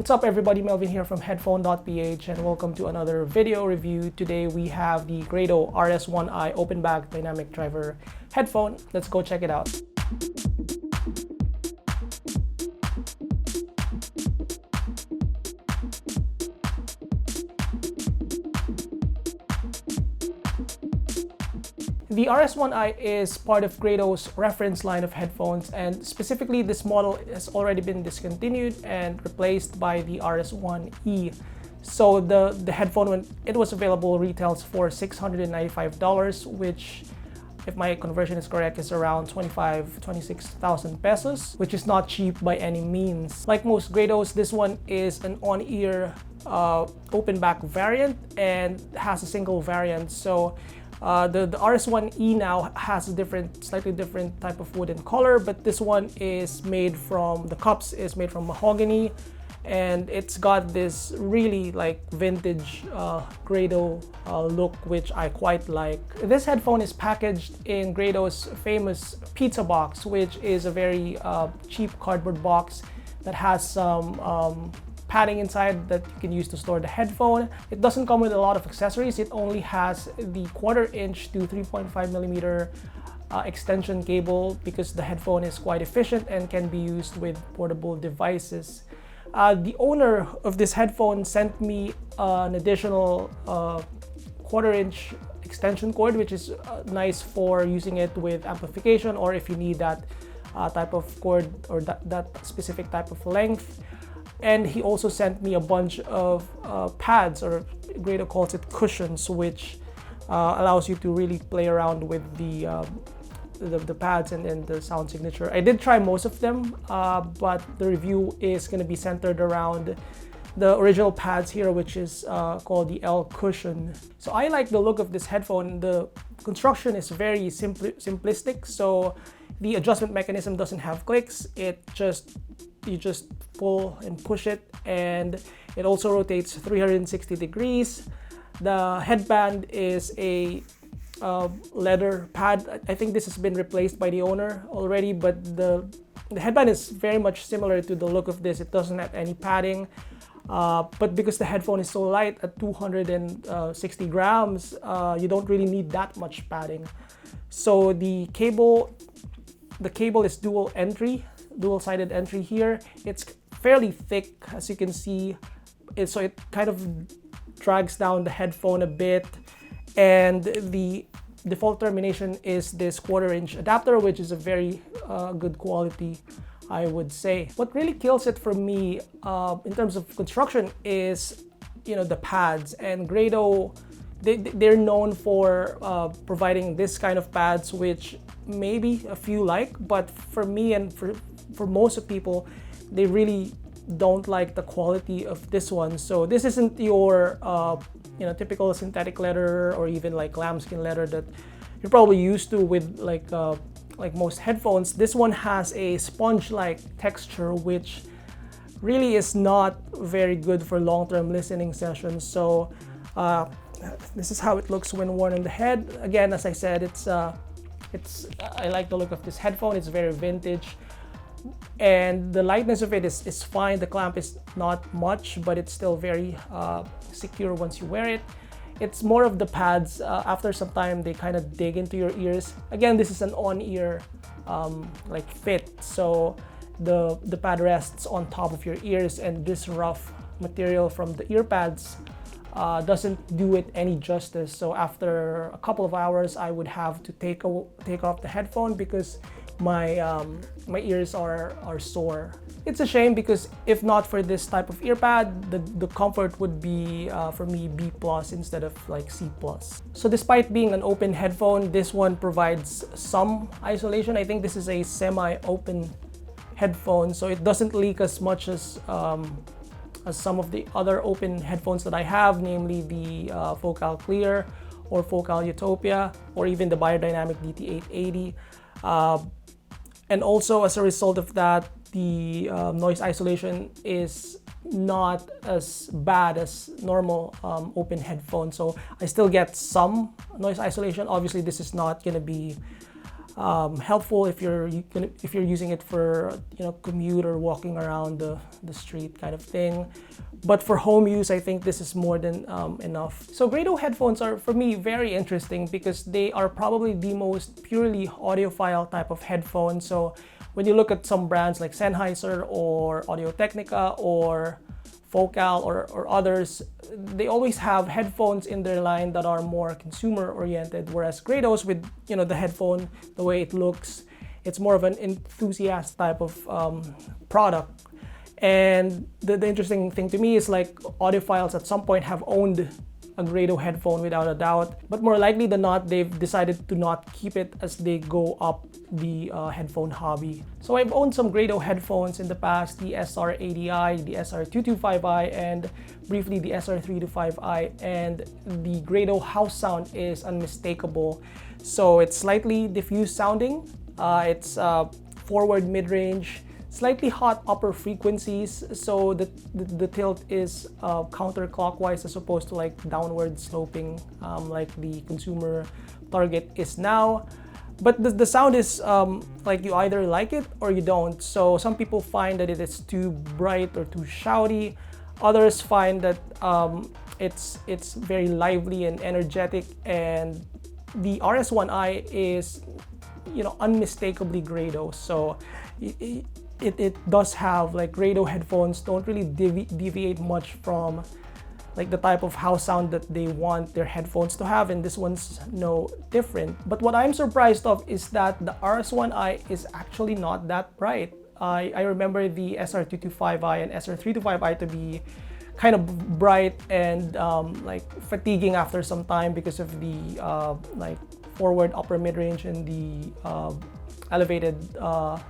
What's up everybody, Melvin here from headphone.ph and welcome to another video review. Today we have the Grado RS1i open back dynamic driver headphone. Let's go check it out. The RS1i is part of Grado's reference line of headphones, and specifically this model has already been discontinued and replaced by the RS1i. So the headphone, when it was available, retails for $695, which, if my conversion is correct, is around 26,000 pesos, which is not cheap by any means. Like most Grados, this one is an on-ear open back variant and has a single variant. So the RS1i now has a slightly different type of wood and color, but this one is made from, the cups is made from mahogany, and it's got this really like vintage Grado look, which I quite like. This headphone is packaged in Grado's famous pizza box, which is a very cheap cardboard box that has some padding inside that you can use to store the headphone. It doesn't come with a lot of accessories. It only has the 1/4 inch to 3.5 millimeter extension cable, because the headphone is quite efficient and can be used with portable devices. The owner of this headphone sent me an additional 1/4 inch extension cord, which is nice for using it with amplification, or if you need that type of cord or that specific type of length. And he also sent me a bunch of pads, or Grado calls it cushions, which allows you to really play around with the pads and the sound signature. I did try most of them, but the review is going to be centered around the original pads here, which is called the L cushion. So I like the look of this headphone. The construction is very simplistic, so the adjustment mechanism doesn't have clicks. You just pull and push it, and it also rotates 360 degrees. The headband is a leather pad. I think this has been replaced by the owner already, but the headband is very much similar to the look of this. It doesn't have any padding, but because the headphone is so light at 260 grams, you don't really need that much padding. So the cable is dual-sided entry here. It's fairly thick, as you can see, so it kind of drags down the headphone a bit, and the default termination is this 1/4 inch adapter, which is a very good quality, I would say. What really kills it for me in terms of construction is, the pads. And Grado, they're known for providing this kind of pads, which maybe a few like, but for me and for most of people, they really don't like the quality of this one. So this isn't your typical synthetic leather or even like lambskin leather that you're probably used to with like most headphones. This one has a sponge-like texture, which really is not very good for long-term listening sessions. So this is how it looks when worn on the head. Again, as I said, I like the look of this headphone. It's very vintage, and the lightness of it is fine. The clamp is not much, but it's still very secure once you wear it. It's more of the pads. After some time, they kind of dig into your ears. Again, this is an on-ear fit, so the pad rests on top of your ears, and this rough material from the ear pads doesn't do it any justice. So after a couple of hours, I would have to take off the headphone because my ears are sore. It's a shame, because if not for this type of ear pad, the comfort would be for me B+ instead of like C+. So despite being an open headphone, this one provides some isolation. I think this is a semi-open headphone, so it doesn't leak as much as some of the other open headphones that I have, namely the Focal Clear or Focal Utopia, or even the Biodynamic DT880. And also, as a result of that, the noise isolation is not as bad as normal open headphones. So I still get some noise isolation. Obviously, this is not going to be helpful if you're using it for commute or walking around the street kind of thing. But for home use, I think this is more than enough. So Grado headphones are, for me, very interesting because they are probably the most purely audiophile type of headphone. So when you look at some brands like Sennheiser or Audio-Technica or Focal or others, they always have headphones in their line that are more consumer oriented, whereas Grados, with the headphone, the way it looks, it's more of an enthusiast type of product. And the interesting thing to me is like audiophiles at some point have owned a Grado headphone without a doubt, but more likely than not, they've decided to not keep it as they go up the headphone hobby. So I've owned some Grado headphones in the past, the SR80i, the SR225i, and briefly the SR325i, and the Grado house sound is unmistakable. So it's slightly diffuse sounding, it's forward mid-range, slightly hot upper frequencies, so the tilt is counterclockwise as opposed to like downward sloping like the consumer target is now. But the sound is like you either like it or you don't. So some people find that it is too bright or too shouty. Others find that it's very lively and energetic. And the RS1i is unmistakably Grado. So it does have, like, Grado headphones don't really deviate much from like the type of house sound that they want their headphones to have, and this one's no different. But what I'm surprised of is that the RS1i is actually not that bright. I remember the SR225i and SR325i to be kind of bright and like fatiguing after some time because of the like forward upper mid-range and the elevated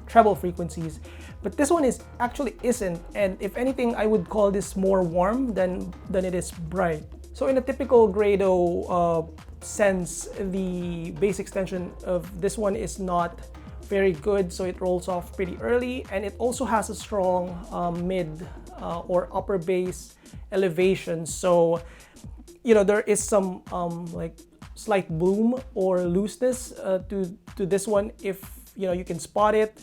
treble frequencies. But this one actually isn't, and if anything, I would call this more warm than it is bright. So in a typical Grado sense, the bass extension of this one is not very good, so it rolls off pretty early, and it also has a strong mid or upper bass elevation. So there is some like slight bloom or looseness to this one if you can spot it.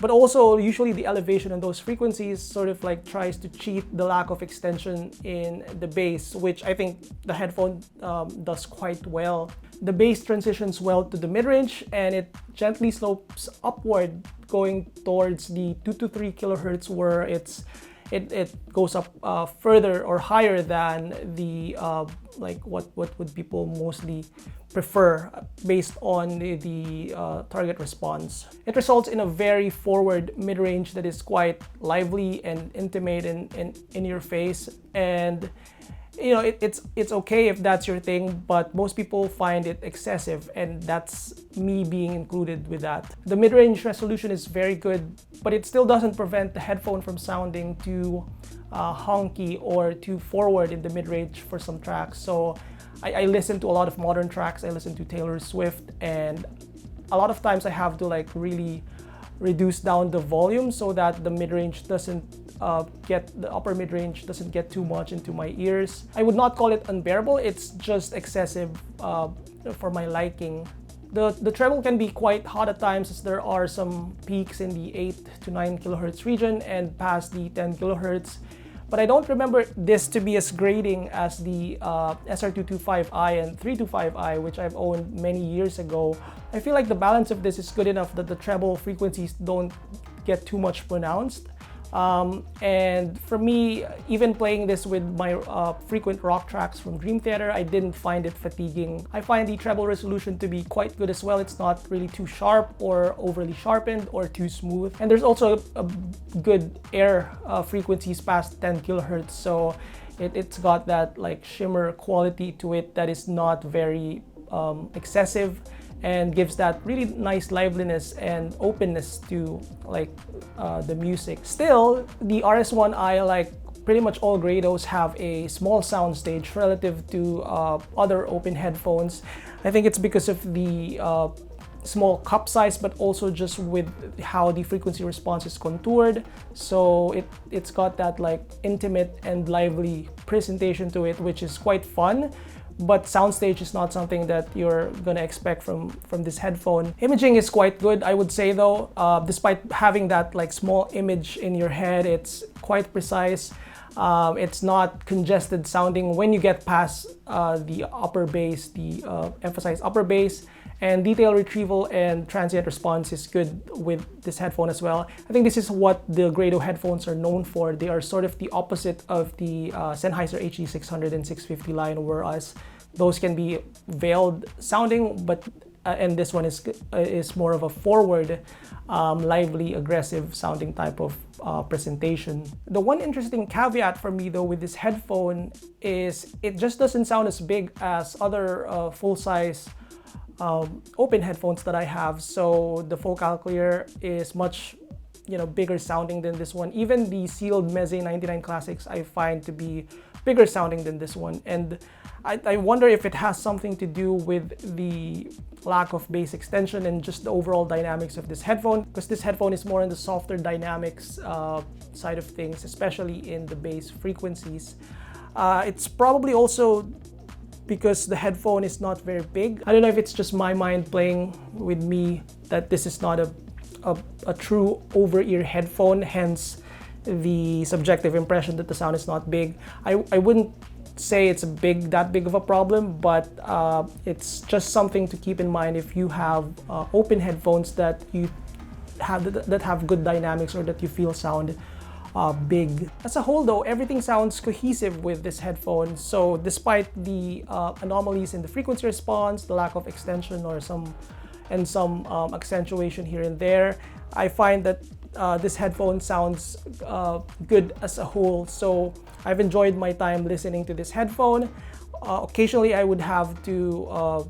But also, usually the elevation on those frequencies sort of like tries to cheat the lack of extension in the bass, which I think the headphone does quite well. The bass transitions well to the mid-range, and it gently slopes upward, going towards the 2 to 3 kilohertz, where it goes up further or higher than the like what would people mostly prefer based on the target response. It results in a very forward mid-range that is quite lively and intimate and in your face. And it's okay if that's your thing, but most people find it excessive, and that's me being included with that. The mid-range resolution is very good, but it still doesn't prevent the headphone from sounding too honky or too forward in the mid-range for some tracks. So I listen to a lot of modern tracks. I listen to Taylor Swift, and a lot of times I have to like really reduce down the volume so that the mid-range doesn't the upper mid-range doesn't get too much into my ears. I would not call it unbearable, it's just excessive for my liking. The treble can be quite hot at times, as there are some peaks in the 8 to 9 kilohertz region and past the 10 kilohertz. But I don't remember this to be as grating as the SR225i and 325i, which I've owned many years ago. I feel like the balance of this is good enough that the treble frequencies don't get too much pronounced. And for me, even playing this with my frequent rock tracks from Dream Theater, I didn't find it fatiguing. I find the treble resolution to be quite good as well. It's not really too sharp or overly sharpened or too smooth. And there's also a good air frequencies past 10 kilohertz. So it's got that like shimmer quality to it that is not very excessive, and gives that really nice liveliness and openness to like the music. Still, the RS1i, like pretty much all Grados, have a small soundstage relative to other open headphones. I think it's because of the small cup size, but also just with how the frequency response is contoured. So it's got that like intimate and lively presentation to it, which is quite fun. but soundstage is not something that you're gonna expect from this headphone. Imaging is quite good, I would say though. Despite having that like small image in your head, it's quite precise. It's not congested sounding when you get past the upper bass, the emphasized upper bass, and detail retrieval and transient response is good with this headphone as well. I think this is what the Grado headphones are known for. They are sort of the opposite of the Sennheiser HD600 and 650 line, whereas those can be veiled sounding, but and this one is more of a forward, lively, aggressive sounding type of presentation. The one interesting caveat for me though with this headphone is it just doesn't sound as big as other full-size open headphones that I have. So the focal clear is much bigger sounding than this one. Even the sealed Meze 99 Classics I find to be bigger sounding than this one, and I wonder if it has something to do with the lack of bass extension and just the overall dynamics of this headphone, because this headphone is more on the softer dynamics side of things, especially in the bass frequencies. It's probably also because the headphone is not very big. I don't know if it's just my mind playing with me that this is not a true over-ear headphone, hence the subjective impression that the sound is not big. I wouldn't say it's that big of a problem, but it's just something to keep in mind if you have open headphones that have good dynamics or that you feel sound big. As a whole though, everything sounds cohesive with this headphone. So despite the anomalies in the frequency response, the lack of extension or some accentuation here and there, I find that this headphone sounds good as a whole. So I've enjoyed my time listening to this headphone. Occasionally I would have to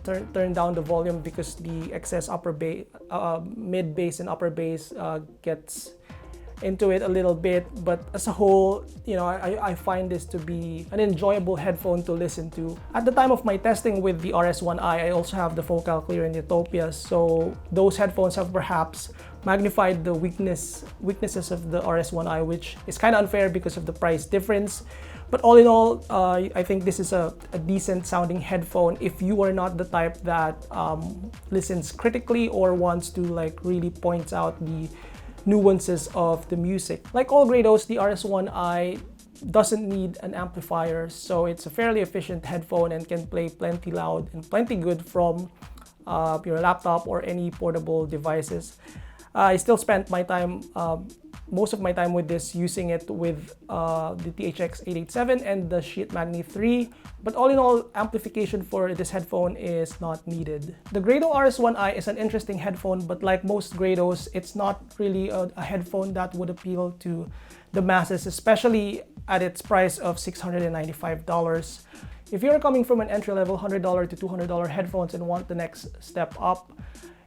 turn down the volume because the excess upper bass, mid bass and upper bass gets into it a little bit, but as a whole, I find this to be an enjoyable headphone to listen to. At the time of my testing with the RS1i, I also have the focal clear and Utopia, so those headphones have perhaps magnified the weaknesses of the RS1i, which is kind of unfair because of the price difference. But all in all, I think this is a decent sounding headphone if you are not the type that listens critically or wants to like really point out the nuances of the music. Like all Grados, the RS1i doesn't need an amplifier, so it's a fairly efficient headphone and can play plenty loud and plenty good from your laptop or any portable devices. I still spent my time, most of my time with this, using it with the THX 887 and the Sheet Magni 3. But all in all, amplification for this headphone is not needed. The Grado RS1i is an interesting headphone, but like most Grados, it's not really a headphone that would appeal to the masses, especially at its price of $695. If you're coming from an entry-level $100 to $200 headphones and want the next step up,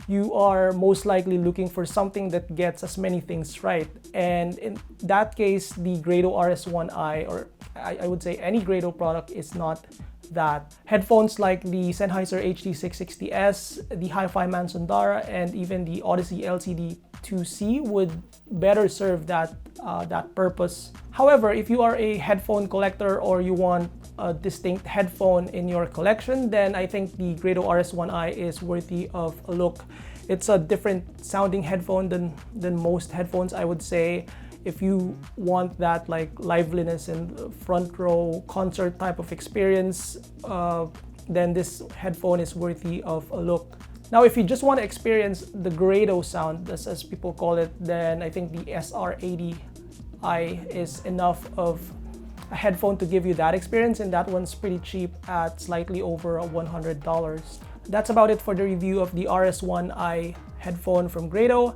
you are most likely looking for something that gets as many things right. And in that case, the Grado RS1i, or I would say any Grado product, is not that. Headphones like the Sennheiser HD660S, the Hi-Fi Man Sundara, and even the Odyssey LCD2C would better serve that purpose. However, if you are a headphone collector or you want a distinct headphone in your collection, then I think the Grado RS1i is worthy of a look. It's a different sounding headphone than most headphones, I would say. If you want that like liveliness and front row concert type of experience, then this headphone is worthy of a look. Now, if you just want to experience the Grado sound, as people call it, then I think the SR80i is enough of a headphone to give you that experience, and that one's pretty cheap at slightly over $100. That's about it for the review of the RS1i headphone from Grado.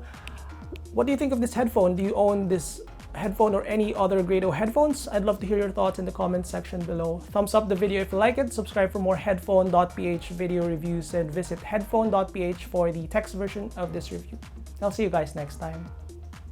What do you think of this headphone? Do you own this headphone or any other Grado headphones? I'd love to hear your thoughts in the comment section below. Thumbs up the video if you like it, subscribe for more headphone.ph video reviews, and visit headphone.ph for the text version of this review. I'll see you guys next time.